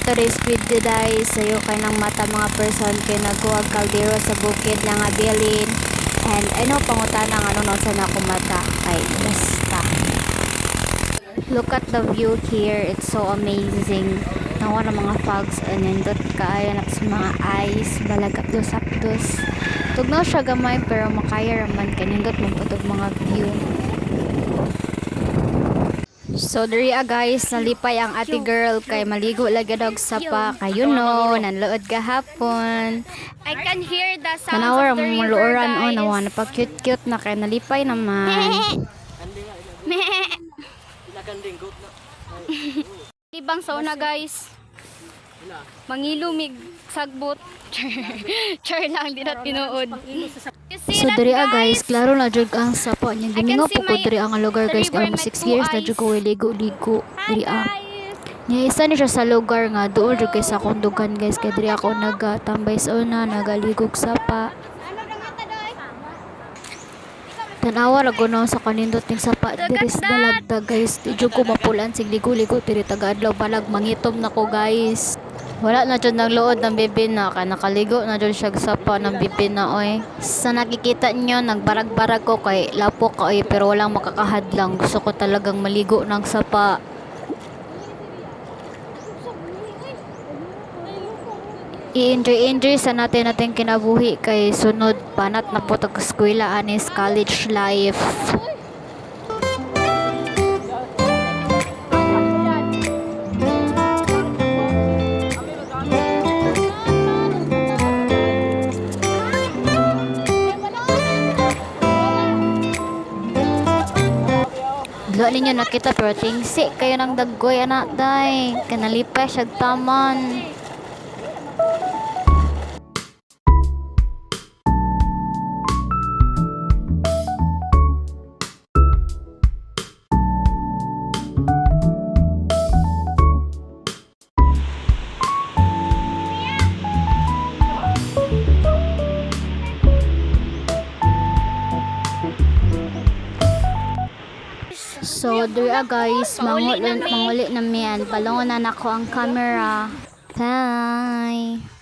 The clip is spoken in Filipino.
today's video guys, sayo kay ng mata mga person kay nagkuwag kaldero sa bukid nga nga bilin. And ano pangutana nga ano sa ako mata kay basta. Look at the view here, it's so amazing. Nawa na mga fogs and nindot kaayo na sa mga ice, balagap dos. Tugnaw siya gamay pero makaya raman kay nindot mo putog mga view. So diri guys, nalipay ang ate girl kay maligo lagi dog sa pa kayo no, nanlood gahapon. I can hear the sounds Manawar of the mo river, luoran guys. nawa na pa cute na kay nalipay naman. Ibang sauna guys. Mangilumig sagbot. Char lang di na tinuod. You see So that, diri guys, klaro na jud ang sapa niya. Gimingaw see po ko my- diri ang lugar guys the river kay in mo my 6 two years na eyes. jud ko ligo diri Hi ang. guys. Nya isa ni siya sa lugar nga duol jud kay sa akong dugan guys kay diri ako nagatambay sa una, nagaligog sapa. Tanawa ra kuno sa kanindot ning sapa diri sa dalagdag guys. Di jud ko mapulan sig ligo-ligo diri taga-adlaw balag mangitom na ko guys. Wala na dyan ng lood ng bibina kaya nakaligo na dyan siya sa pa ng bibina oy. Sa nakikita nyo nagbarag-barag ko kay lapo ka oy pero walang makakahadlang. Gusto ko talagang maligo ng sapa. I-enjoy sa natin kinabuhi kay sunod panat na po tag-eskwela anis college life. Dlo ninyo nakita pero tingsi kayo ng daggoy anak day. Kanalipay siya taman. So, diri guys, manguli na miyan. Palungon na nako ang camera. Bye!